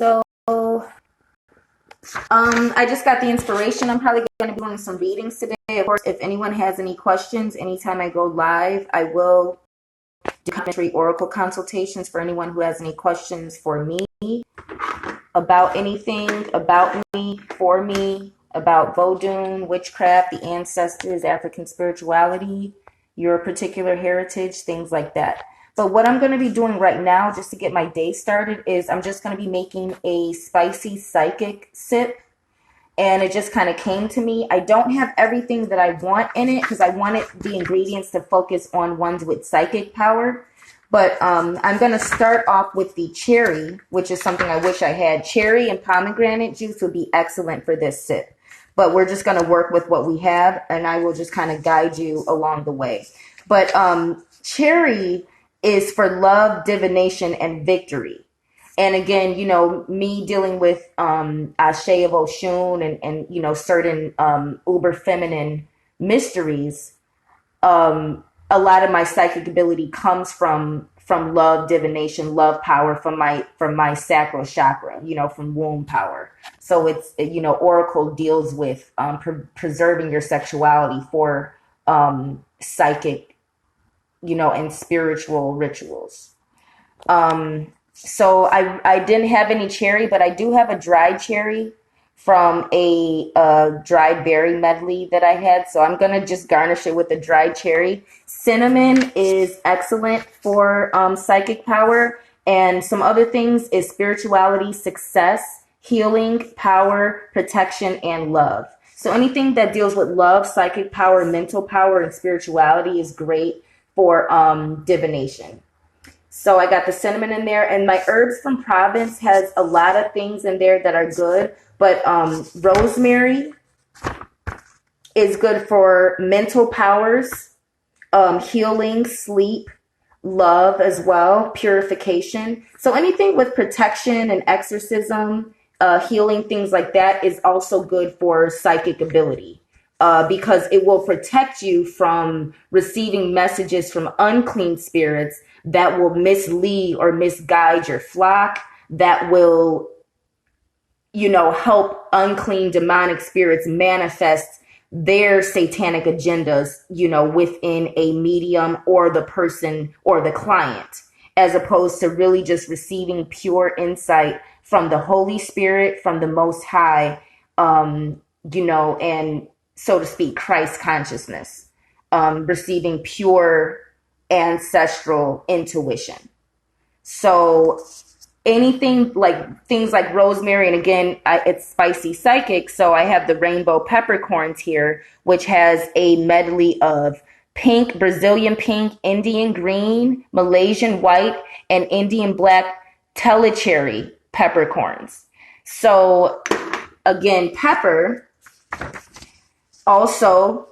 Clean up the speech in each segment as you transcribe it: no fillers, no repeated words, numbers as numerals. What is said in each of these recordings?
So, I just got the inspiration. I'm probably going to be doing some readings today. Of course, if anyone has any questions, anytime I go live, I will do complimentary oracle consultations for anyone who has any questions for me about anything, about me, for me, about voodoo, witchcraft, the ancestors, African spirituality, your particular heritage, things like that. But what I'm going to be doing right now, just to get my day started, is I'm just going to be making a spicy psychic sip. And it just kind of came to me. I don't have everything that I want in it because I wanted the ingredients to focus on ones with psychic power. But I'm going to start off with the cherry, which is something I wish I had. Cherry and pomegranate juice would be excellent for this sip. But we're just going to work with what we have, and I will just kind of guide you along the way. But cherry is for love, divination, and victory. And again, me dealing with Ashe of Oshun and certain uber feminine mysteries, a lot of my psychic ability comes from love, divination, love power from my sacral chakra, from womb power. So it's, Oracle deals with preserving your sexuality for psychic, and spiritual rituals. So I didn't have any cherry, but I do have a dried cherry from a dried berry medley that I had. So I'm going to just garnish it with a dried cherry. Cinnamon is excellent for psychic power. And some other things is spirituality, success, healing, power, protection, and love. So anything that deals with love, psychic power, mental power, and spirituality is great for divination. So I got the cinnamon in there, and my herbs from Provence has a lot of things in there that are good. But rosemary is good for mental powers, healing, sleep, love as well, purification. So anything with protection and exorcism, healing, things like that is also good for psychic ability. Because it will protect you from receiving messages from unclean spirits that will mislead or misguide your flock, that will, help unclean demonic spirits manifest their satanic agendas, within a medium or the person or the client, as opposed to really just receiving pure insight from the Holy Spirit, from the Most High, and so to speak, Christ consciousness, receiving pure ancestral intuition. So anything like things like rosemary, and again, it's spicy psychic. So I have the rainbow peppercorns here, which has a medley of pink, Brazilian pink, Indian green, Malaysian white, and Indian black telecherry peppercorns. So again, pepper also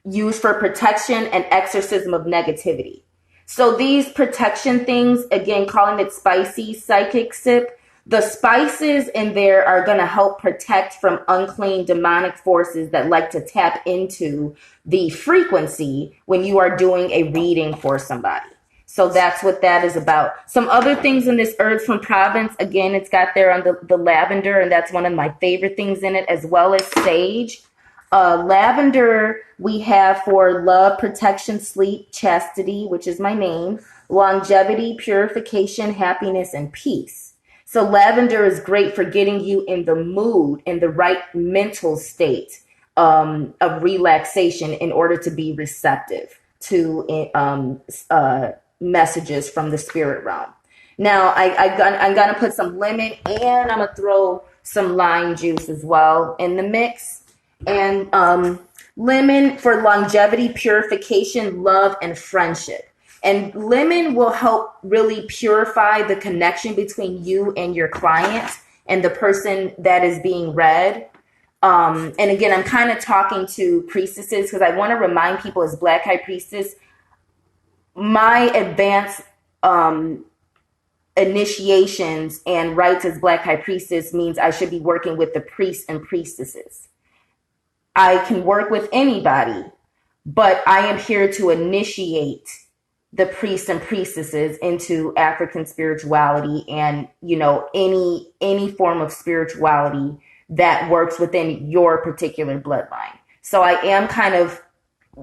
used for protection and exorcism of negativity. So these protection things, again, calling it spicy psychic sip, the spices in there are going to help protect from unclean demonic forces that like to tap into the frequency when you are doing a reading for somebody. So that's what that is about. Some other things in this herbs from Provence, again, it's got there on the lavender, and that's one of my favorite things in it, as well as sage. Lavender we have for love, protection, sleep, chastity, which is my name, longevity, purification, happiness, and peace. So lavender is great for getting you in the mood, in the right mental state of relaxation in order to be receptive to messages from the spirit realm. Now, I'm going to put some lemon, and I'm going to throw some lime juice as well in the mix. And lemon for longevity, purification, love, and friendship. And lemon will help really purify the connection between you and your client and the person that is being read. And again, I'm kind of talking to priestesses because I want to remind people, as Black High Priestess, my advanced initiations and rights as Black High Priestess means I should be working with the priests and priestesses. I can work with anybody, but I am here to initiate the priests and priestesses into African spirituality and, any form of spirituality that works within your particular bloodline. So I am kind of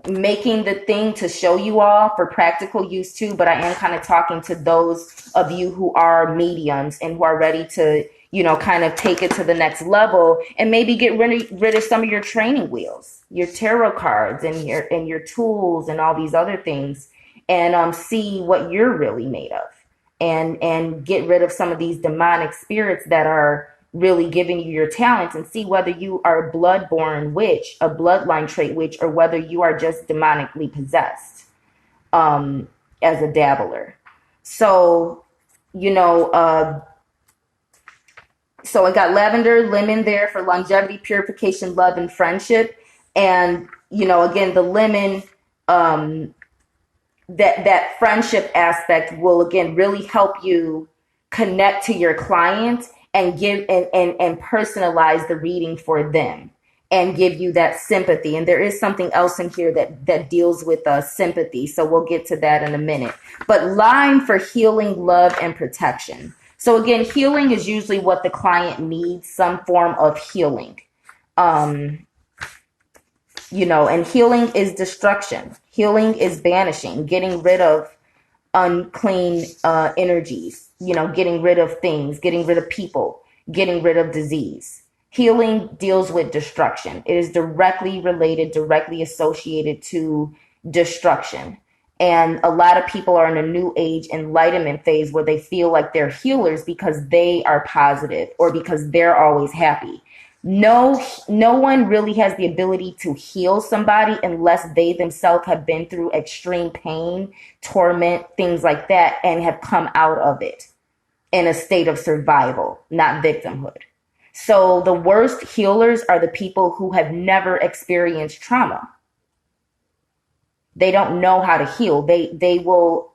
making the thing to show you all for practical use too, but I am kind of talking to those of you who are mediums and who are ready to, kind of take it to the next level and maybe get rid of some of your training wheels, your tarot cards and your tools and all these other things, and see what you're really made of, and get rid of some of these demonic spirits that are really giving you your talents, and see whether you are a blood-born witch, a bloodline trait witch, or whether you are just demonically possessed as a dabbler. So, so I got lavender, lemon there for longevity, purification, love, and friendship. And, again, the lemon, that friendship aspect will, again, really help you connect to your client and give and personalize the reading for them and give you that sympathy. And there is something else in here that deals with sympathy. So we'll get to that in a minute. But lime for healing, love, and protection. So again, healing is usually what the client needs, some form of healing. And healing is destruction. Healing is banishing, getting rid of unclean energies, getting rid of things, getting rid of people, getting rid of disease. Healing deals with destruction. It is directly related, directly associated to destruction. And a lot of people are in a new age enlightenment phase where they feel like they're healers because they are positive or because they're always happy. No one really has the ability to heal somebody unless they themselves have been through extreme pain, torment, things like that, and have come out of it in a state of survival, not victimhood. So the worst healers are the people who have never experienced trauma. They don't know how to heal. They will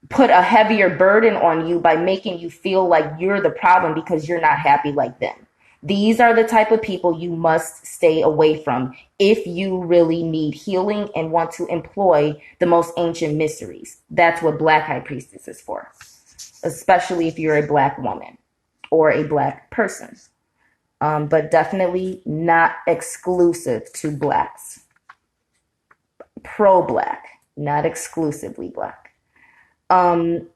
put a heavier burden on you by making you feel like you're the problem because you're not happy like them. These are the type of people you must stay away from if you really need healing and want to employ the most ancient mysteries. That's what Black High Priestess is for, especially if you're a Black woman or a Black person. But definitely not exclusive to Blacks. Pro-Black, not exclusively Black.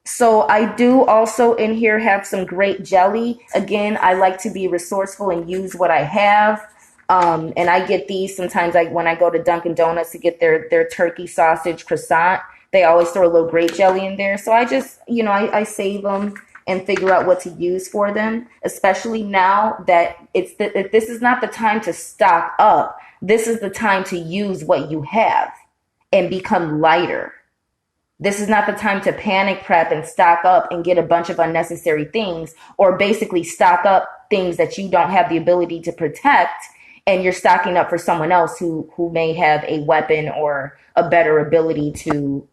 So I do also in here have some grape jelly. Again, I like to be resourceful and use what I have. And I get these sometimes when I go to Dunkin' Donuts to get their turkey sausage croissant. They always throw a little grape jelly in there. So I just, I save them and figure out what to use for them, especially now that this is not the time to stock up. This is the time to use what you have and become lighter. This is not the time to panic prep and stock up and get a bunch of unnecessary things, or basically stock up things that you don't have the ability to protect, and you're stocking up for someone else who may have a weapon or a better ability to,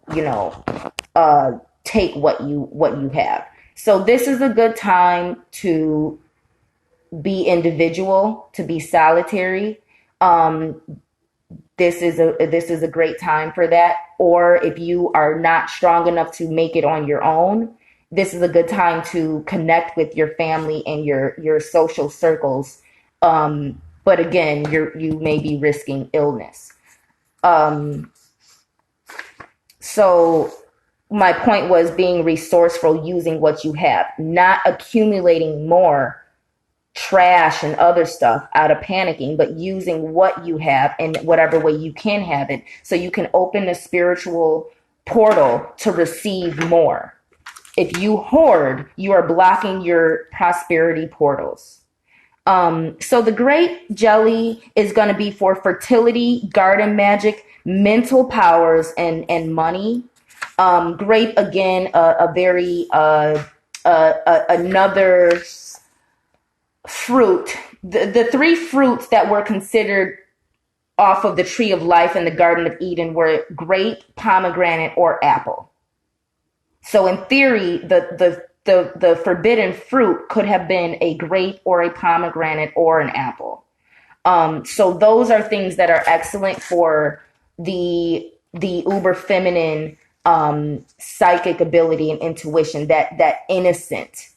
take what you have. So this is a good time to be individual, to be solitary. This is a great time for that. Or if you are not strong enough to make it on your own, this is a good time to connect with your family and your social circles. But again, you may be risking illness. So my point was being resourceful, using what you have, not accumulating more trash and other stuff out of panicking, but using what you have in whatever way you can have it, so you can open a spiritual portal to receive more. If you hoard, you are blocking your prosperity portals. So the grape jelly is going to be for fertility, garden magic, mental powers, and money. Grape, again, another fruit. The three fruits that were considered off of the tree of life in the Garden of Eden were grape, pomegranate, or apple. So in theory, the forbidden fruit could have been a grape or a pomegranate or an apple. So those are things that are excellent for the uber feminine psychic ability and intuition, that innocent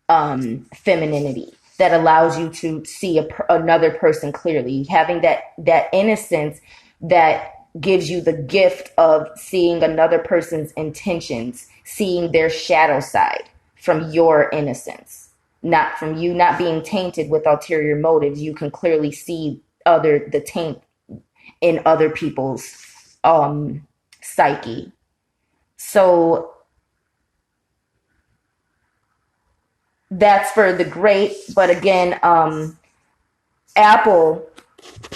femininity that allows you to see another person clearly, having that innocence that gives you the gift of seeing another person's intentions, seeing their shadow side from your innocence, not from you not being tainted with ulterior motives. You can clearly see the taint in other people's psyche. So that's for the grape. But again, apple.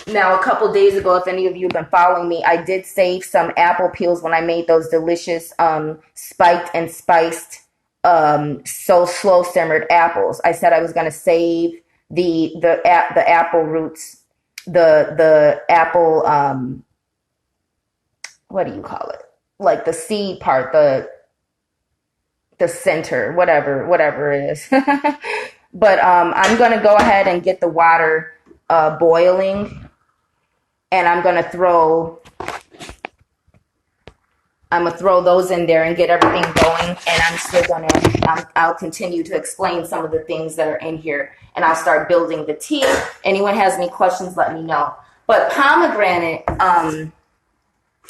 Now, a couple days ago, if any of you have been following me, I did save some apple peels when I made those delicious spiked and spiced so slow simmered apples. I said I was going to save the apple roots, the apple what do you call it? Like the seed part, the center, whatever it is. But I'm going to go ahead and get the water boiling, and I'm going to throw those in there and get everything going. And I'm still going to, I'll continue to explain some of the things that are in here, and I'll start building the tea. Anyone has any questions, let me know. But pomegranate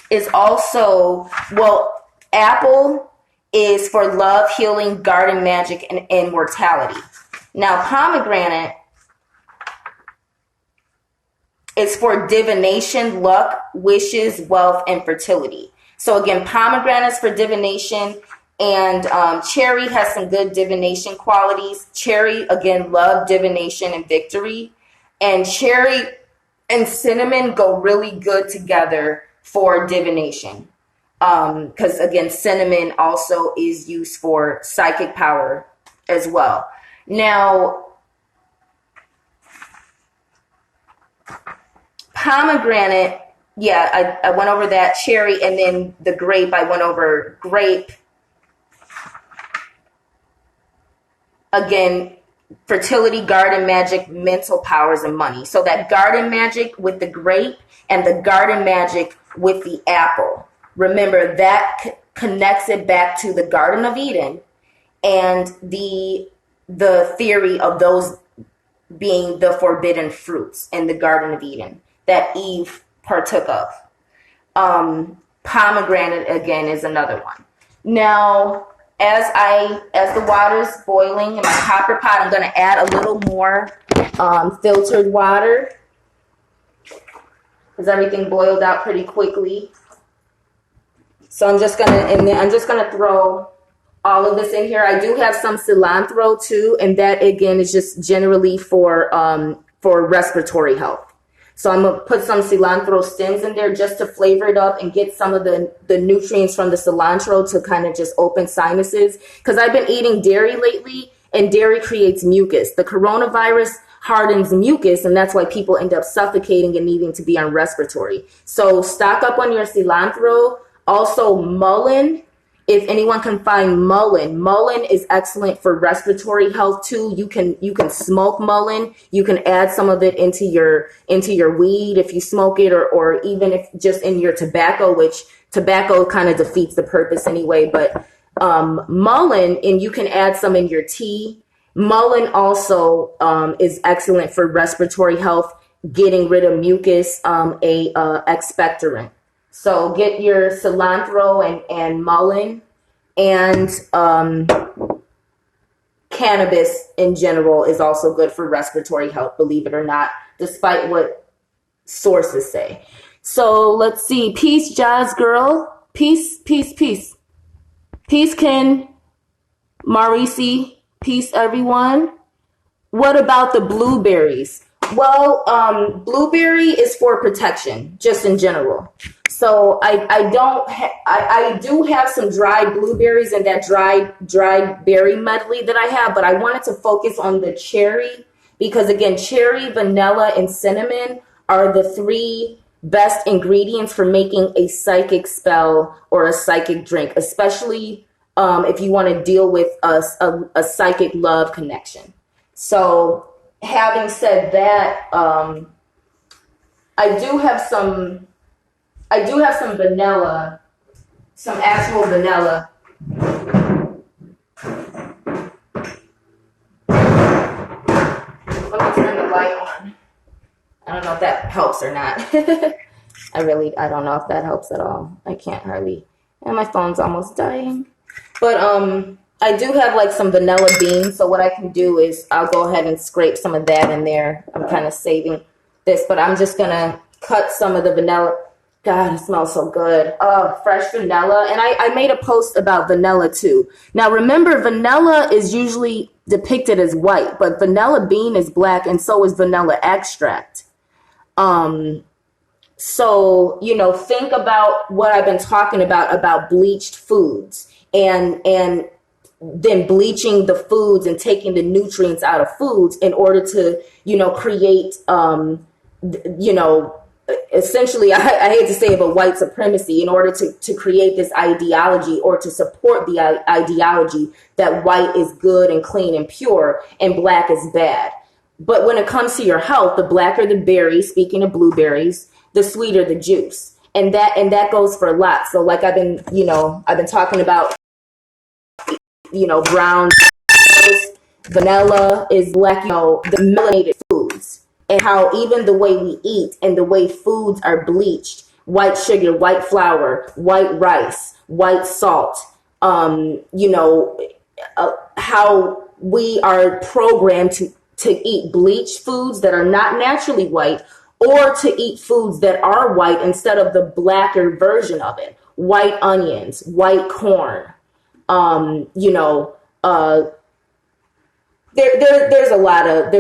is also, well, apple is for love, healing, garden magic, and immortality. Now, pomegranate is for divination, luck, wishes, wealth, and fertility. So again, pomegranate is for divination, and cherry has some good divination qualities. Cherry, again, love, divination, and victory. And cherry and cinnamon go really good together for divination. Because again, cinnamon also is used for psychic power as well. Now, pomegranate, yeah, I went over that. Cherry, and then the grape, I went over grape. Again, fertility, garden magic, mental powers, and money. So that garden magic with the grape and the garden magic with the apple. Remember, that connects it back to the Garden of Eden and the theory of those being the forbidden fruits in the Garden of Eden that Eve partook of. Pomegranate, again, is another one. Now, as the water's boiling in my copper pot, I'm going to add a little more filtered water because everything boiled out pretty quickly. So I'm just gonna throw all of this in here. I do have some cilantro too, and that again is just generally for respiratory health. So I'm gonna put some cilantro stems in there just to flavor it up and get some of the nutrients from the cilantro to kind of just open sinuses. Because I've been eating dairy lately, and dairy creates mucus. The coronavirus hardens mucus, and that's why people end up suffocating and needing to be on respiratory. So stock up on your cilantro. Also, mullein. If anyone can find mullein is excellent for respiratory health too. You can smoke mullein. You can add some of it into your weed if you smoke it, or even if just in your tobacco, which tobacco kind of defeats the purpose anyway. But mullein, and you can add some in your tea. Mullein also is excellent for respiratory health, getting rid of mucus, expectorant. So get your cilantro and mullein, and cannabis in general is also good for respiratory health, believe it or not, despite what sources say. So let's see. Peace, Jazz Girl. Peace, peace, peace. Peace, Ken. Marisi. Peace, everyone. What about the blueberries? Well, blueberry is for protection, just in general. So I do have some dried blueberries in that dried berry medley that I have, but I wanted to focus on the cherry because, again, cherry, vanilla, and cinnamon are the three best ingredients for making a psychic spell or a psychic drink, especially if you want to deal with a psychic love connection. So having said that, I do have some vanilla some actual vanilla. Let me turn the light on. I don't know if that helps or not. I don't know if that helps at all. I can't hardly. And my phone's almost dying. But I do have like some vanilla beans. So what I can do is I'll go ahead and scrape some of that in there. I'm kind of saving this, but I'm just going to cut some of the vanilla. God, it smells so good. Oh, fresh vanilla. And I made a post about vanilla too. Now remember, vanilla is usually depicted as white, but vanilla bean is black, and so is vanilla extract. So, think about what I've been talking about bleached foods and then bleaching the foods and taking the nutrients out of foods in order to, create, essentially, I hate to say it, but white supremacy, in order to create this ideology or to support the ideology that white is good and clean and pure and black is bad. But when it comes to your health, the blacker the berry, speaking of blueberries, the sweeter the juice. And that goes for lots. So like I've been talking about, brown, vanilla is black, the melanated foods, and how even the way we eat and the way foods are bleached, white sugar, white flour, white rice, white salt, how we are programmed to eat bleached foods that are not naturally white, or to eat foods that are white instead of the blacker version of it. White onions, white corn, there's a lot of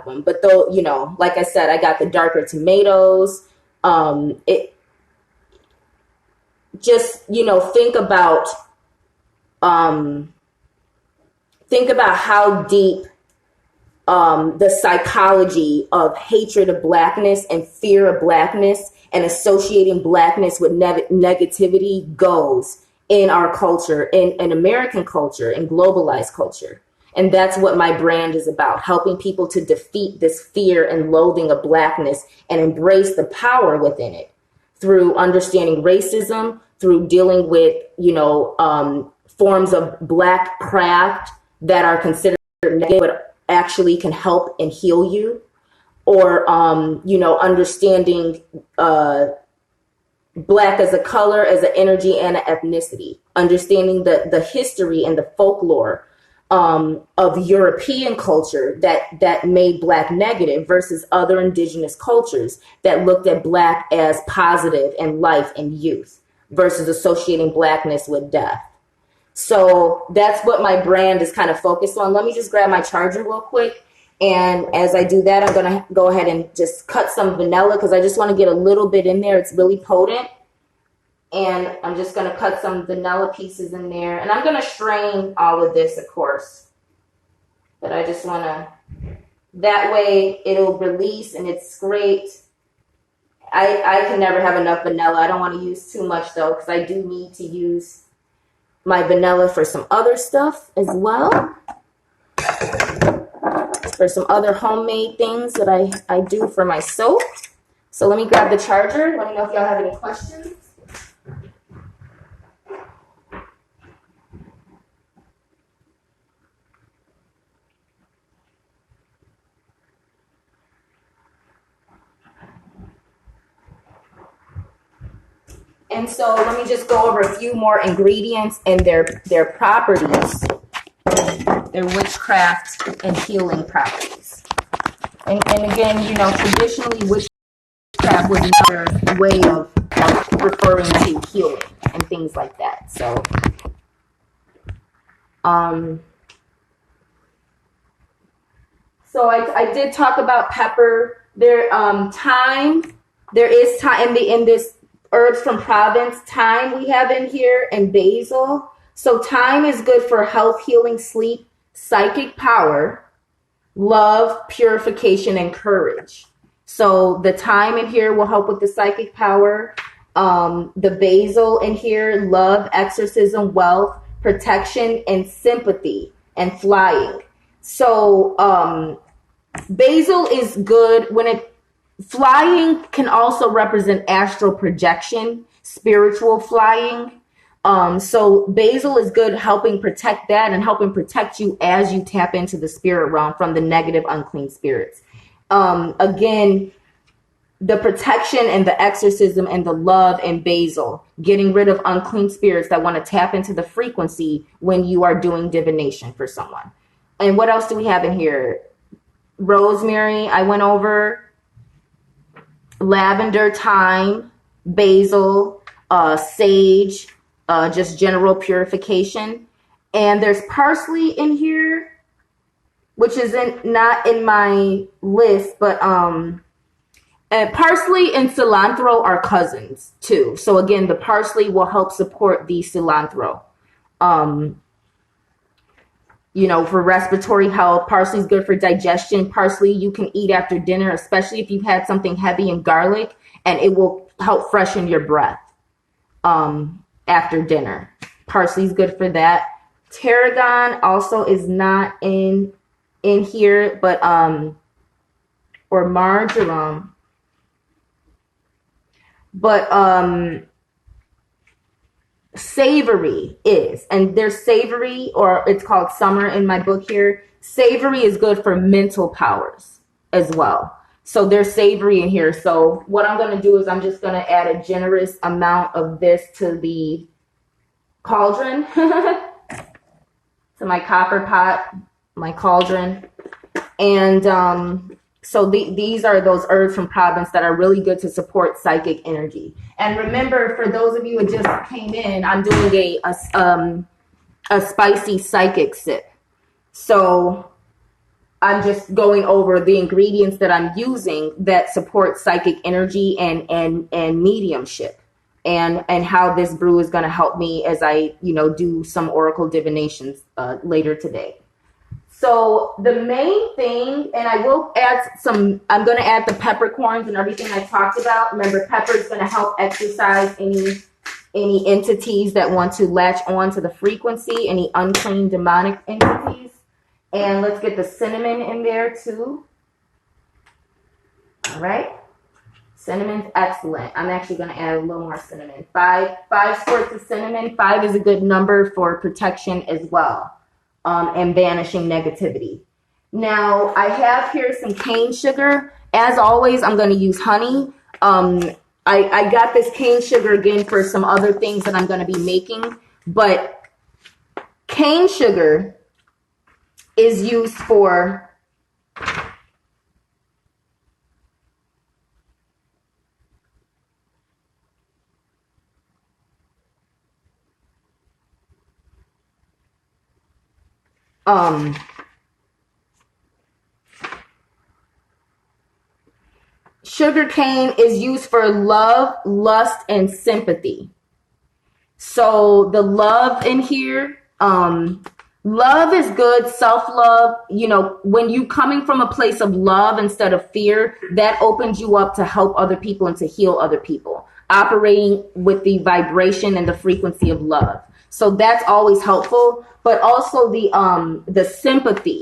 them, but though, like I said, I got the darker tomatoes. It just, think about how deep the psychology of hatred of blackness and fear of blackness and associating blackness with negativity goes in our culture, in American culture, in globalized culture. And that's what my brand is about, helping people to defeat this fear and loathing of blackness and embrace the power within it through understanding racism, through dealing with, forms of black craft that are considered negative, but actually can help and heal you, or, understanding black as a color, as an energy, and an ethnicity, understanding the history and the folklore of European culture that made black negative versus other indigenous cultures that looked at black as positive and life and youth versus associating blackness with death. So that's what my brand is kind of focused on. Let me just grab my charger real quick. And as I do that, I'm going to go ahead and just cut some vanilla because I just want to get a little bit in there. It's really potent. And I'm just going to cut some vanilla pieces in there. And I'm going to strain all of this, of course. But I just want to, that way it'll release and it's great. I can never have enough vanilla. I don't want to use too much though, because I do need to use my vanilla for some other stuff as well. For some other homemade things that I do for my soap. So let me grab the charger. Let me know if y'all have any questions. And so let me just go over a few more ingredients and their properties, their witchcraft and healing properties. And again, traditionally witchcraft was another way of referring to healing and things like that. So, I did talk about pepper. Thyme. There is thyme in this herbs from Provence. Thyme we have in here, and basil. So thyme is good for health, healing, sleep, psychic power, love, purification, and courage. So the thyme in here will help with the psychic power. The basil in here, love, exorcism, wealth, protection, and sympathy, and flying. So basil is good when flying can also represent astral projection, spiritual flying. So basil is good, helping protect that and helping protect you as you tap into the spirit realm from the negative unclean spirits. Again, the protection and the exorcism and the love and basil, getting rid of unclean spirits that want to tap into the frequency when you are doing divination for someone. And what else do we have in here? Rosemary, I went over. Lavender, thyme, basil, sage, just general purification. And there's parsley in here, which isn't not in my list, but parsley and cilantro are cousins too. So again, the parsley will help support the cilantro. For respiratory health. Parsley is good for digestion. Parsley you can eat after dinner, especially if you've had something heavy and garlic, and it will help freshen your breath after dinner. Parsley is good for that. Tarragon also is not in here, but or marjoram. But savory is, and there's savory, or it's called summer in my book here. Savory is good for mental powers as well. So there's savory in here. So what I'm going to do is I'm just going to add a generous amount of this to the cauldron, to my copper pot, my cauldron. And so these are those herbs from Providence that are really good to support psychic energy. And remember, for those of you who just came in, I'm doing a spicy psychic sip. So I'm just going over the ingredients that I'm using that support psychic energy and mediumship, and how this brew is going to help me as I do some oracle divinations later today. So the main thing, and I will add I'm going to add the peppercorns and everything I talked about. Remember, pepper is going to help exorcise any entities that want to latch on to the frequency, any unclean demonic entities. And let's get the cinnamon in there too. All right. Cinnamon's excellent. I'm actually going to add a little more cinnamon. Five squirts of cinnamon. 5 is a good number for protection as well. And banishing negativity. Now, I have here some cane sugar. As always, I'm going to use honey. I got this cane sugar again for some other things that I'm going to be making. But cane sugar is used for sugar cane is used for love, lust, and sympathy. So the love in here, love is good. Self-love, when you coming from a place of love instead of fear, that opens you up to help other people and to heal other people, operating with the vibration and the frequency of love. So that's always helpful. But also the sympathy,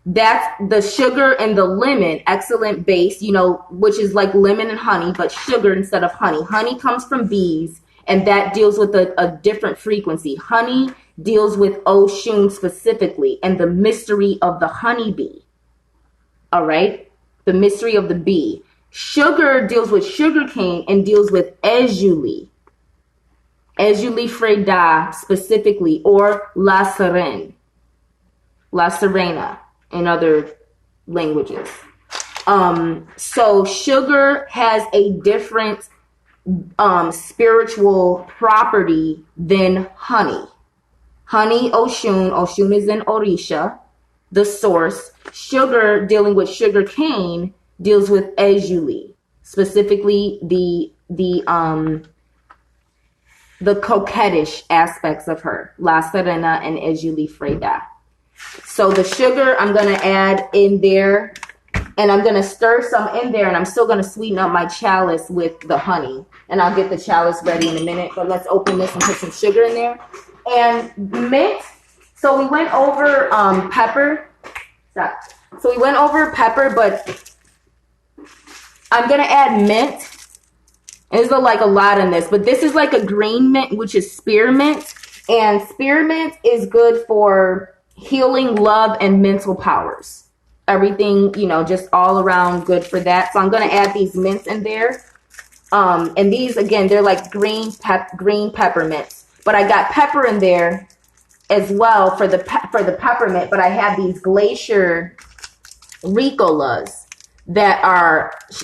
that's the sugar and the lemon, excellent base, which is like lemon and honey, but sugar instead of honey. Honey comes from bees, and that deals with a different frequency. Honey deals with Oshun specifically and the mystery of the honeybee. All right? The mystery of the bee. Sugar deals with sugarcane and deals with Ejuli. Ejuli Freda specifically, or La Serena in other languages. So sugar has a different spiritual property than honey. Honey, Oshun is in Orisha, the source. Sugar, dealing with sugar cane, deals with Ejuli, specifically the coquettish aspects of her, La Serena and Ejuli Freda. So the sugar I'm going to add in there, and I'm going to stir some in there, and I'm still going to sweeten up my chalice with the honey. And I'll get the chalice ready in a minute, but let's open this and put some sugar in there. And mint, so we went over pepper. Stop. So we went over pepper, but I'm going to add mint There's like a lot in this, but this is like a green mint, which is spearmint. And spearmint is good for healing, love, and mental powers. Everything, you know, just all around good for that. So I'm going to add these mints in there. And these, again, they're like green peppermints. But I got pepper in there as well for the peppermint. But I have these glacier Ricolas that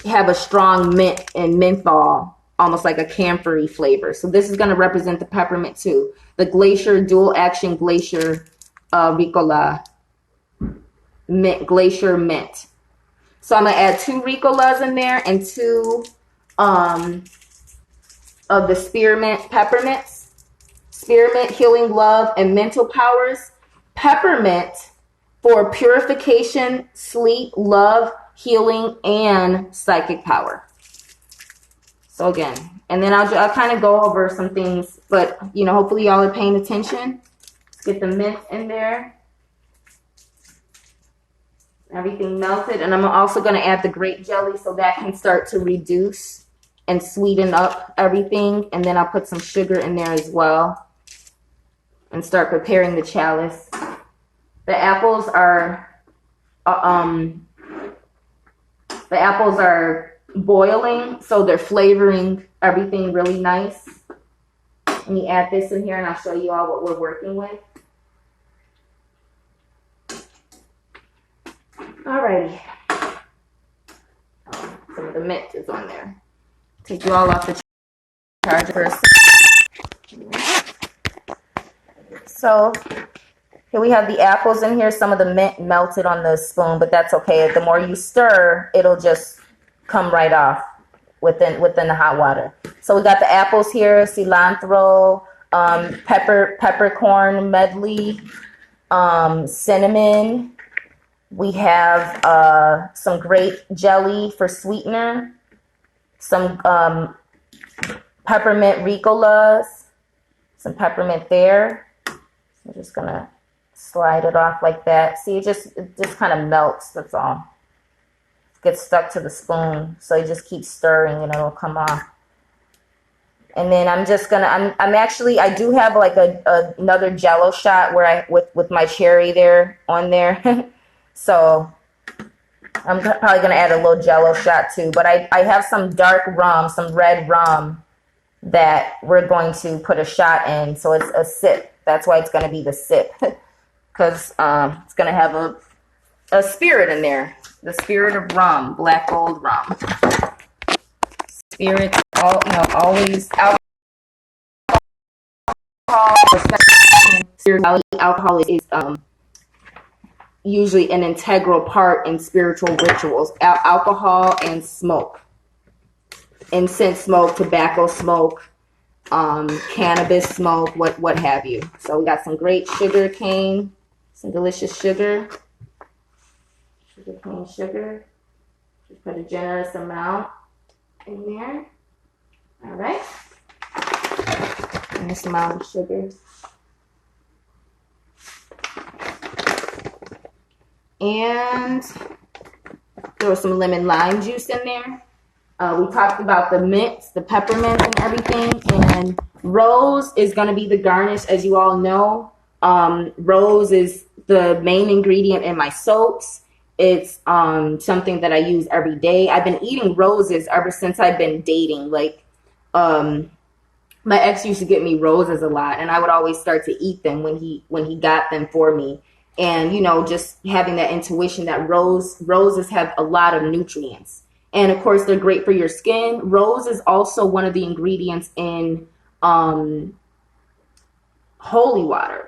have a strong mint and menthol, almost like a camphory flavor. So this is going to represent the peppermint too. The glacier dual action glacier Ricola mint, glacier mint. So I'm going to add 2 Ricolas in there and 2 of the spearmint peppermints. Spearmint, healing, love, and mental powers. Peppermint for purification, sleep, love, healing, and psychic power. So again, and then I'll kind of go over some things, but you know, hopefully y'all are paying attention. Let's get the mint in there. Everything melted, and I'm also going to add the grape jelly so that can start to reduce and sweeten up everything. And then I'll put some sugar in there as well and start preparing the chalice. The apples are boiling, so they're flavoring everything really nice. Let me add this in here and I'll show you all what we're working with. Alrighty. Oh, some of the mint is on there. Take you all off the charger first. So here we have the apples in here. Some of the mint melted on the spoon, but that's okay. The more you stir, it'll just come right off within the hot water. So we got the apples here, cilantro, peppercorn medley, cinnamon. We have some grape jelly for sweetener, some peppermint Ricolas, some peppermint there. So I'm just gonna slide it off like that. See, it just kind of melts. That's all. It gets stuck to the spoon, so you just keep stirring and it'll come off. And then I'm just gonna. I do have like another Jello shot where with my cherry there on there. So I'm probably going to add a little Jello shot too. But I have some dark rum, some red rum that we're going to put a shot in. So it's a sip. That's why it's going to be the sip. Because it's going to have a spirit in there. The spirit of rum, black gold rum. Spirit, always alcohol. Alcohol is usually an integral part in spiritual rituals. Alcohol and smoke, incense smoke, tobacco smoke, cannabis smoke, what have you. So we got some great sugar cane, some delicious sugar cane sugar. Just put a generous amount in there. All right, nice amount of sugar. And there was some lemon lime juice in there. We talked about the mints, the peppermints and everything. And rose is going to be the garnish, as you all know. Rose is the main ingredient in my soaps. It's something that I use every day. I've been eating roses ever since I've been dating. Like, my ex used to get me roses a lot, and I would always start to eat them when he got them for me. And, just having that intuition that roses have a lot of nutrients. And, of course, they're great for your skin. Rose is also one of the ingredients in holy water.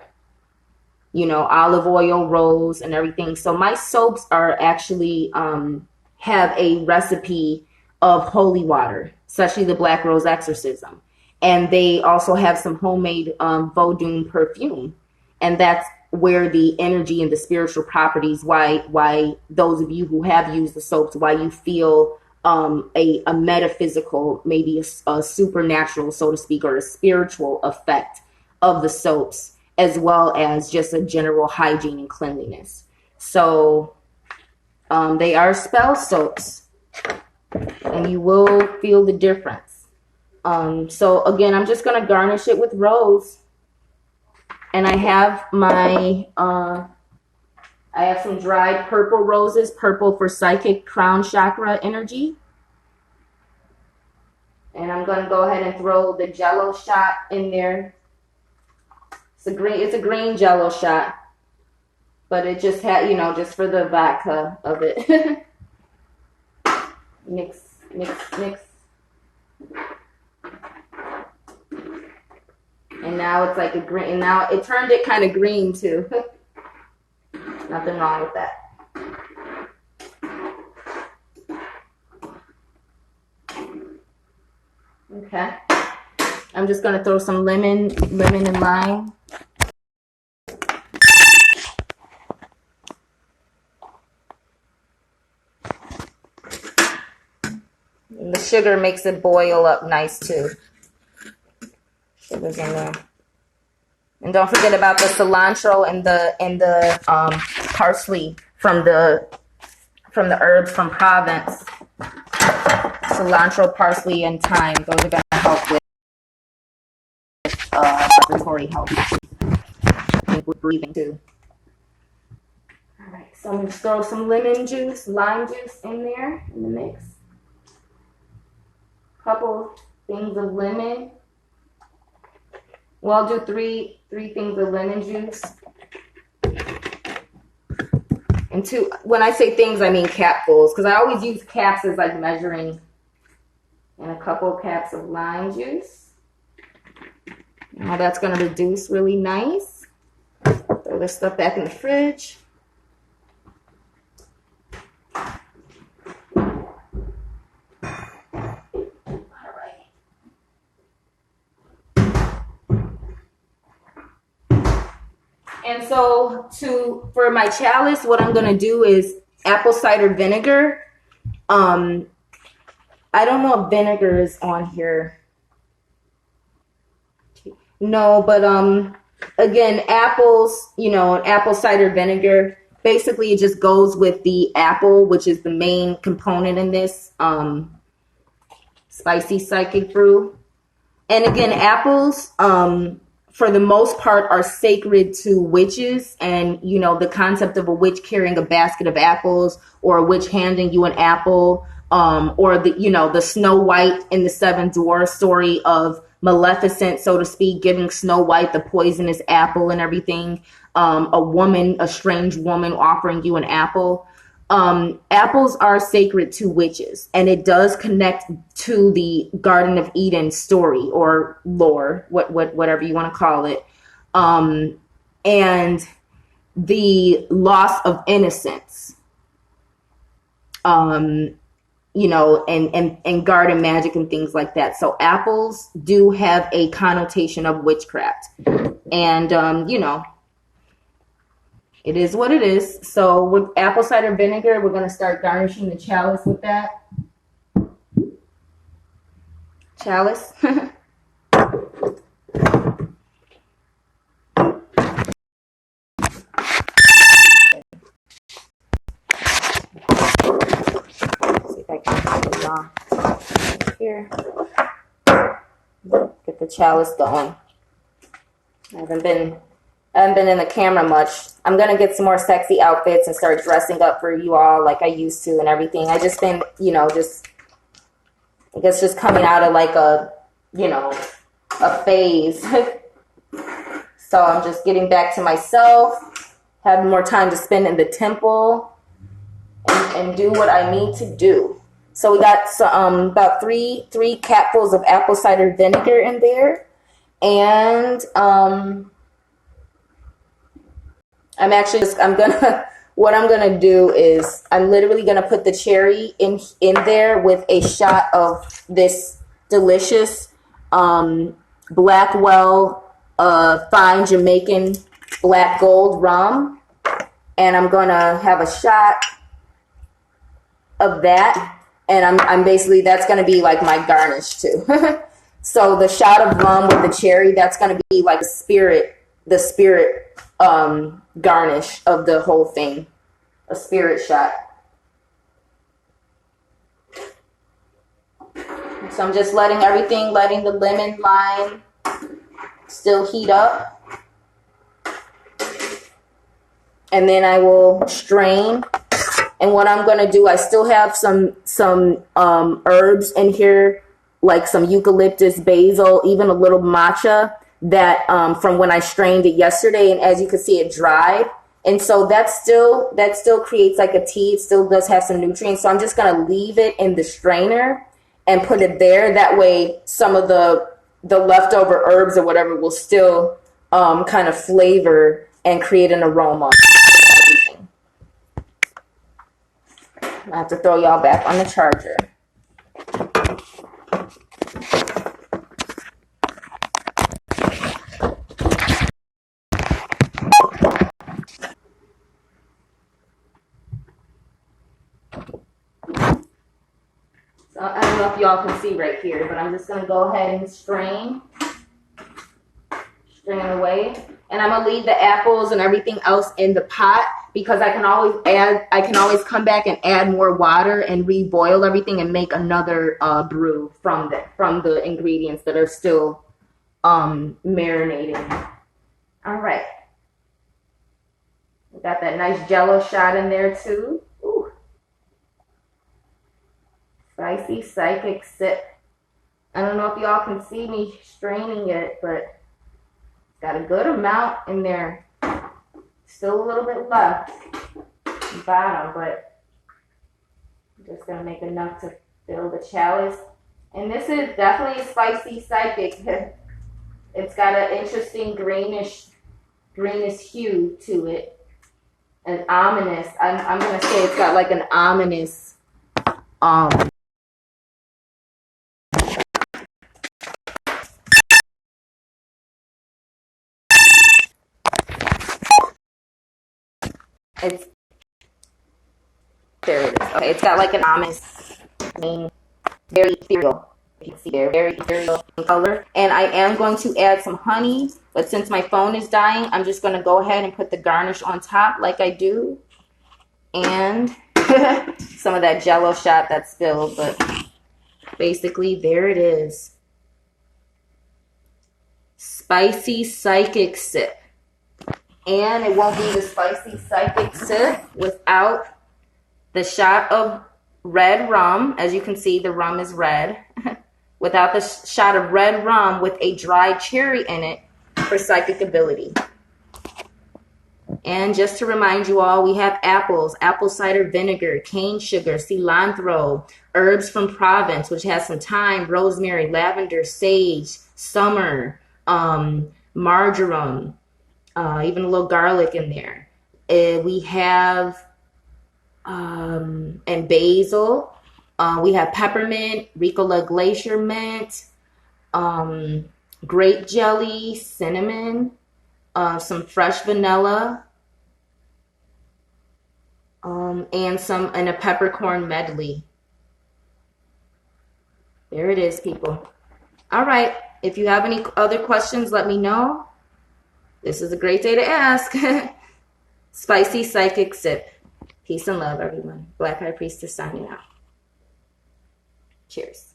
Olive oil, rose, and everything. So my soaps are actually have a recipe of holy water, especially the Black Rose Exorcism. And they also have some homemade Vodun perfume. And that's where the energy and the spiritual properties, why those of you who have used the soaps, why you feel a metaphysical, maybe a supernatural, so to speak, or a spiritual effect of the soaps, as well as just a general hygiene and cleanliness. So they are spell soaps, and you will feel the difference. So again, I'm just gonna garnish it with rose, and I have my I have some dried purple roses, purple for psychic crown chakra energy. And I'm gonna go ahead and throw the Jello shot in there. It's a green Jello shot, but it just had, you know, just for the vodka of it. Mix, mix, mix. And now it's like a green, and now it turned it kind of green too. Nothing wrong with that. Okay. I'm just gonna throw some lemon and lime. And the sugar makes it boil up nice too. Sugar's in there. And don't forget about the cilantro and the parsley from the herbs from Provence. Cilantro, parsley, and thyme. Those are gonna help with respiratory health and with breathing too. All right, so I'm gonna throw some lime juice in there in the mix. Couple things of lemon. Well, I'll do three things of lemon juice. And two, when I say things, I mean capfuls, because I always use caps as like measuring. And a couple caps of lime juice. Now that's going to reduce really nice. Throw this stuff back in the fridge. And so for my chalice, what I'm going to do is apple cider vinegar. I don't know if vinegar is on here. No, but again, apples, you know, apple cider vinegar, basically it just goes with the apple, which is the main component in this spicy psychic brew. And again, apples, for the most part, are sacred to witches. And, you know, the concept of a witch carrying a basket of apples, or a witch handing you an apple, or the Snow White in the Seven Dwarfs story of Maleficent, so to speak, giving Snow White the poisonous apple and everything. A strange woman offering you an apple. Apples are sacred to witches, and it does connect to the Garden of Eden story or lore, whatever you want to call it, and the loss of innocence, you know, and garden magic and things like that. So apples do have a connotation of witchcraft, and you know, it is what it is. So with apple cider vinegar, we're going to start garnishing the chalice with that. Chalice. See if I can get it off here. Get the chalice going. I haven't been in the camera much. I'm going to get some more sexy outfits and start dressing up for you all like I used to and everything. I just been, you know, I guess just coming out of like a phase. So I'm just getting back to myself, having more time to spend in the temple and do what I need to do. So we got about three capfuls of apple cider vinegar in there. And what I'm gonna do is I'm literally gonna put the cherry in there with a shot of this delicious Blackwell fine Jamaican black gold rum, and I'm gonna have a shot of that, and I'm basically, that's gonna be like my garnish too. So the shot of rum with the cherry, that's gonna be like the spirit garnish of the whole thing, a spirit shot. So I'm just letting the lemon lime still heat up. And then I will strain. And what I'm going to do, I still have some herbs in here, like some eucalyptus, basil, even a little matcha that from when I strained it yesterday. And as you can see, it dried. And so that still creates like a tea. It still does have some nutrients. So I'm just going to leave it in the strainer and put it there. That way some of the leftover herbs or whatever will still kind of flavor and create an aroma. I have to throw y'all back on the charger. So I don't know if y'all can see right here, but I'm just going to go ahead and strain away. And I'm going to leave the apples and everything else in the pot because I can always come back and add more water and reboil everything and make another brew from the ingredients that are still marinating. All right. We got that nice jello shot in there too. Ooh. Spicy psychic sip. I don't know if y'all can see me straining it, but got a good amount in there. Still a little bit left at the bottom, but I'm just going to make enough to fill the chalice. And this is definitely a spicy psychic. It's got an interesting greenish hue to it. And ominous. I'm going to say it's got like an ominous there it is. Okay, it's got like an ominous, very ethereal. You can see there, very ethereal in color. And I am going to add some honey, but since my phone is dying, I'm just going to go ahead and put the garnish on top like I do. And some of that jello shot that spilled, but basically there it is. Spicy psychic sip. And it won't be the spicy psychic sip without the shot of red rum. As you can see, the rum is red. Without the shot of red rum with a dried cherry in it for psychic ability. And just to remind you all, we have apples, apple cider vinegar, cane sugar, cilantro, herbs from Provence, which has some thyme, rosemary, lavender, sage, summer, marjoram, even a little garlic in there. We have and basil. We have peppermint, Ricola glacier mint, grape jelly, cinnamon, some fresh vanilla, and a peppercorn medley. There it is, people. All right. If you have any other questions, let me know. This is a great day to ask. Spicy psychic sip. Peace and love, everyone. Black High Priestess signing out. Cheers.